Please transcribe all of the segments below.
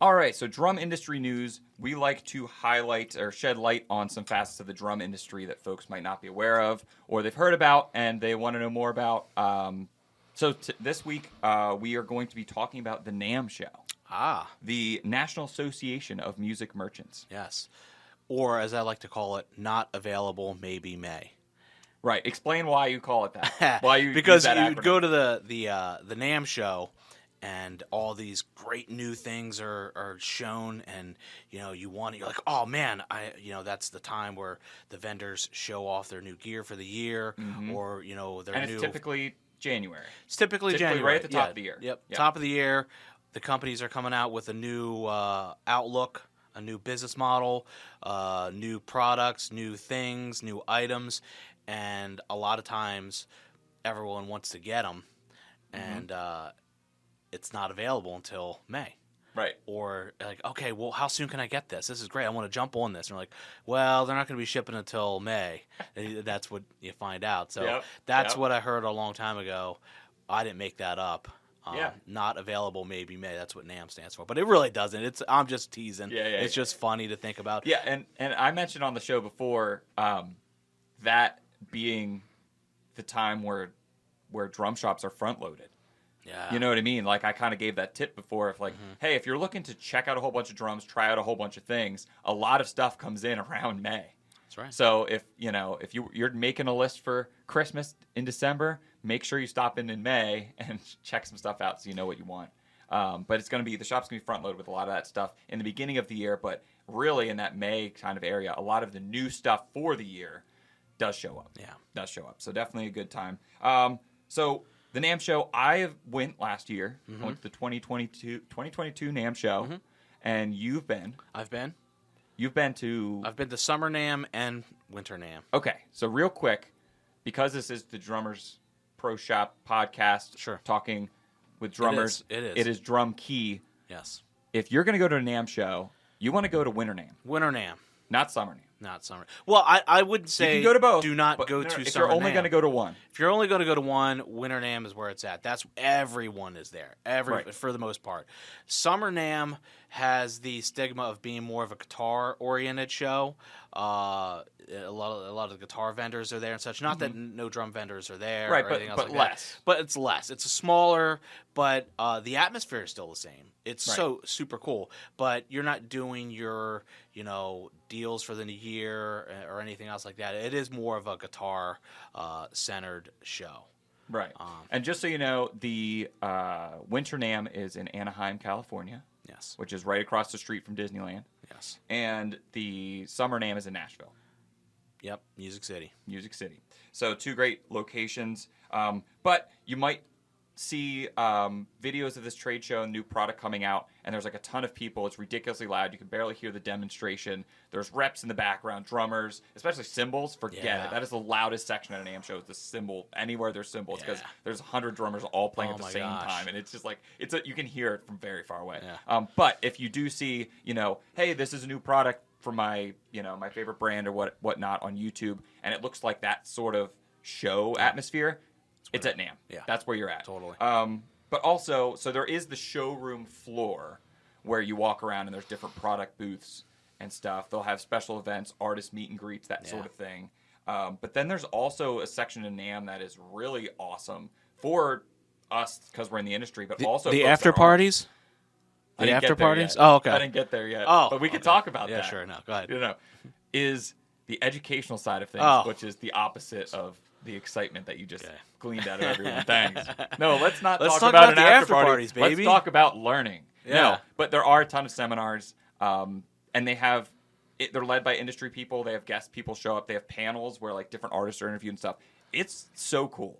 All right, so drum industry news. We like to highlight or shed light on some facets of the drum industry that folks might not be aware of or they've heard about and they want to know more about. This week, we are going to be talking about the NAMM show. The National Association of Music Merchants. Yes. Or, as I like to call it, not available, maybe may. Right. Explain why you call it that. Why you because use that you acronym. go to the NAMM show, and all these great new things are shown, and you're like, oh man, that's the time where the vendors show off their new gear for the year, or their and new. It's typically January. It's typically January, right at the top of the year. Yep, top of the year. The companies are coming out with a new outlook, a new business model, new products, new things, new items, and a lot of times everyone wants to get them, and it's not available until May. Right. Or like, okay, well, how soon can I get this? This is great. I want to jump on this. And we're like, well, they're not going to be shipping until May. And that's what you find out. So that's what I heard a long time ago. I didn't make that up. Not available, maybe May. That's what NAMM stands for. But it really doesn't. I'm just teasing. It's just funny to think about. Yeah, and I mentioned on the show before that being the time where drum shops are front loaded. Yeah. You know what I mean? Like I kind of gave that tip before of like, hey, if you're looking to check out a whole bunch of drums, try out a whole bunch of things, a lot of stuff comes in around May. That's right. So if you're making a list for Christmas in December, make sure you stop in May and check some stuff out so you know what you want. But it's going to be, the shop's going to be front loaded with a lot of that stuff in the beginning of the year, but really in that May kind of area, a lot of the new stuff for the year does show up. Yeah. Does show up. So definitely a good time. So the NAMM show, I went last year. I went to the 2022 NAMM show, and you've been. I've been. You've been to. I've been to Summer NAMM and Winter NAMM. Okay, so real quick, because this is the Drummers Pro Shop podcast, Sure. talking with drummers. It is. It is Drum Key. Yes. If you're going to go to a NAMM show, you want to go to Winter NAMM, Winter NAMM. not Summer NAMM. Not Summer. Well, I would say you can go to both. Do not but go to if Summer you're only NAMM. going to go to one. If you're only going to go to one, Winter NAMM is where it's at. That's everyone is there. Right. For the most part. Summer NAMM has the stigma of being more of a guitar-oriented show. A lot of the guitar vendors are there and such. Not that no drum vendors are there, Right, or anything else but like less. That. But it's less. It's a smaller, but the atmosphere is still the same. It's so super cool. But you're not doing your deals for the new year or anything else like that. It is more of a guitar centered show. Right. And just so you know, the Winter NAMM is in Anaheim, California. Yes. Which is right across the street from Disneyland. Yes. And the Summer NAMM is in Nashville. Yep. Music City. So two great locations. But you might see videos of this trade show and new product coming out, and there's like a ton of people. It's ridiculously loud. You can barely hear the demonstration. There's reps in the background, drummers, especially cymbals. Forget it. That is the loudest section at an AM show is the cymbal. Anywhere there's cymbals, because there's 100 drummers all playing at the same time, and it's just like you can hear it from very far away. Yeah. But if you do see, hey, this is a new product for my my favorite brand or whatnot on YouTube, and it looks like that sort of show atmosphere. It's at NAMM. Yeah. That's where you're at. Totally. But also, so there is the showroom floor where you walk around and there's different product booths and stuff. They'll have special events, artist meet and greets, that sort of thing. But then there's also a section in NAMM that is really awesome for us because we're in the industry, but also the folks after that aren't. parties. The after parties. Oh, okay. I didn't get there yet. Oh, but we could talk about that. Yeah, sure. No, go ahead. Is the educational side of things, which is the opposite of the excitement that you just gleaned out of everyone. Thanks. No, let's talk about an the after parties, party. baby. Let's talk about learning. Yeah. No, but there are a ton of seminars, and they're led by industry people. They have guest people show up. They have panels where like different artists are interviewed and stuff. It's so cool.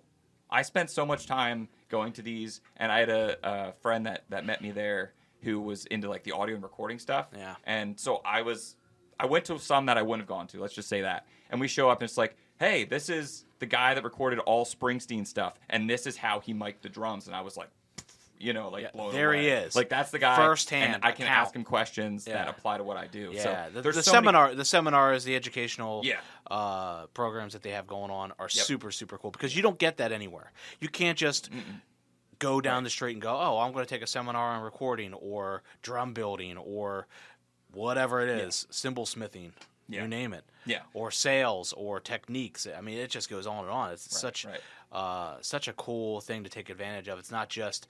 I spent so much time going to these, and I had a friend that met me there who was into like the audio and recording stuff. Yeah. And so I went to some that I wouldn't have gone to. Let's just say that. And we show up and it's like, hey, this is the guy that recorded all Springsteen stuff, and this is how he mic'd the drums. And I was like, blown there away. he is. Like that's the guy. Firsthand And I can account. ask him questions that apply to what I do. Yeah, So the seminar, the seminars, the educational programs that they have going on are super, super cool because you don't get that anywhere. You can't just go down the street and go, oh, I'm going to take a seminar on recording or drum building or whatever it is, cymbal smithing, you name it. Yeah. Or sales or techniques. I mean, it just goes on and on. It's such a cool thing to take advantage of. It's not just,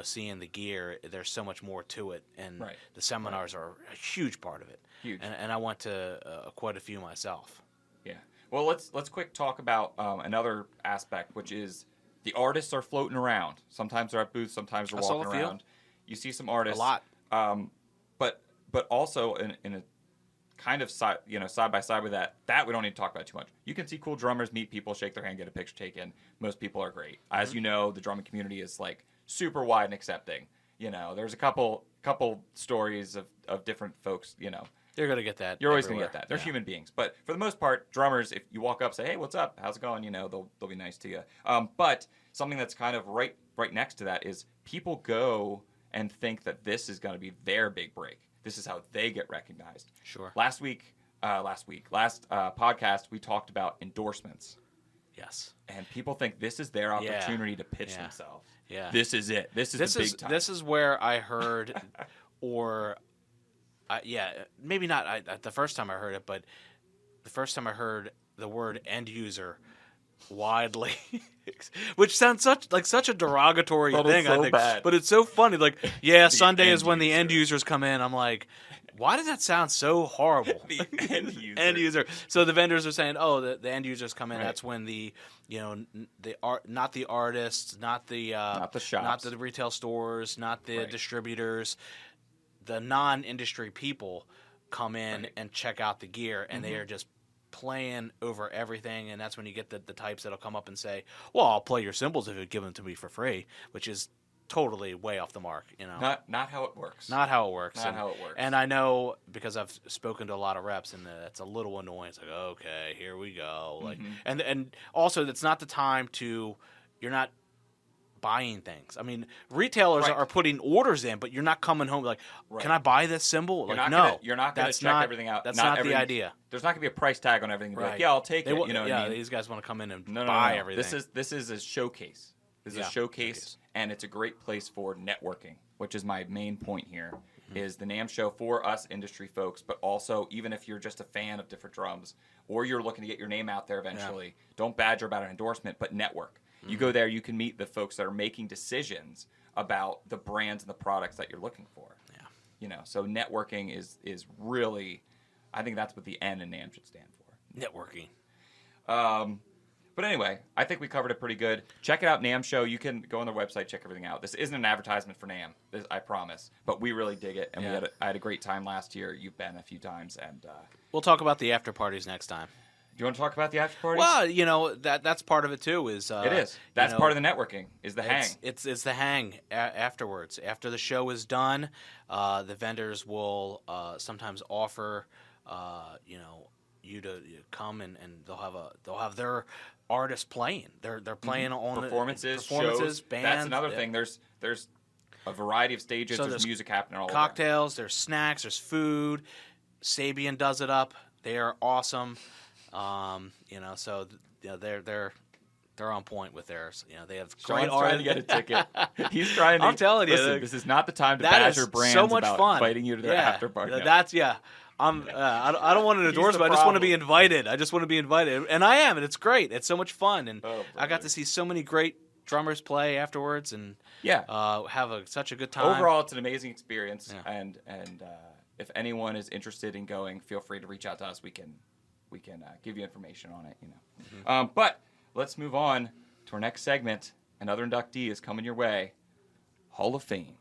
seeing the gear. There's so much more to it, and the seminars are a huge part of it. Huge. And I went to quite a few myself. Yeah. Well, let's quick talk about another aspect, which is the artists are floating around. Sometimes they're at booths, sometimes they're walking around. You see some artists. A lot. But also in a kind of side by side with that we don't need to talk about too much. You can see cool drummers, meet people, shake their hand, get a picture taken. Most people are great. As you know, the drumming community is like super wide and accepting. There's a couple stories of different folks. You're gonna get that. You're always gonna get that. They're human beings, but for the most part, drummers, if you walk up, say, "Hey, what's up? How's it going?" They'll be nice to you. But something that's kind of right next to that is people go and think that this is going to be their big break. This is how they get recognized. Sure. Last podcast, we talked about endorsements. Yes. And people think this is their opportunity to pitch themselves. Yeah. This is it. This is the big time. This is where I heard, maybe not the first time I heard it, but the first time I heard the word end user widely, which sounds such a derogatory thing. So I think, bad. but it's so funny. Like, Sunday is when the end users come in. I'm like, why does that sound so horrible? The end user. End user. So the vendors are saying, oh, the end users come in. Right. That's when not the artists, not the shops, not the retail stores, not the distributors, the non-industry people come in and check out the gear, and they are just playing over everything. And that's when you get the types that'll come up and say, well, I'll play your cymbals if you give them to me for free, which is totally way off the mark. Not how it works. Not how it works. Not how it works. And I know, because I've spoken to a lot of reps, and that's a little annoying. It's like, okay, here we go. Like, and also, that's not the time you're not buying things. I mean, retailers are putting orders in, but you're not coming home like, can I buy this cymbal? You're like, you're not going to check everything out. That's not the idea. There's not going to be a price tag on everything. Right. Like, I'll take it. What I mean? These guys want to come in and buy everything. This is a showcase. This is a showcase, and it's a great place for networking, which is my main point here, is the NAMM show for us industry folks, but also even if you're just a fan of different drums or you're looking to get your name out there eventually, don't badger about an endorsement, but network. You go there, you can meet the folks that are making decisions about the brands and the products that you're looking for. Yeah. So networking is really, I think that's what the N in NAMM should stand for. Networking. But anyway, I think we covered it pretty good. Check it out, NAMM Show. You can go on their website, check everything out. This isn't an advertisement for NAMM, I promise. But we really dig it, and I had a great time last year. You've been a few times, and we'll talk about the after parties next time. Do you want to talk about the after parties? Well, that's part of it too. It is. That's part of the networking. Is the hang. It's the hang afterwards. After the show is done, the vendors will sometimes offer, you to come and they'll have their artists playing. They're playing on performances, shows, bands. That's another thing. There's a variety of stages. So there's music happening all over. Cocktails. There's snacks. There's food. Sabian does it up. They are awesome. So they're on point with theirs. They have great art. Trying to get a ticket. He's trying to. I'm telling you, listen, this is not the time to badger brands so much about fun. Inviting you to their after party. That's I don't want an endorsement. I just want to be invited. And I am, and it's great. It's so much fun, and I got to see so many great drummers play afterwards, and have such a good time. Overall, it's an amazing experience, and if anyone is interested in going, feel free to reach out to us. We can give you information on it. But let's move on to our next segment. Another inductee is coming your way. Hall of Fame.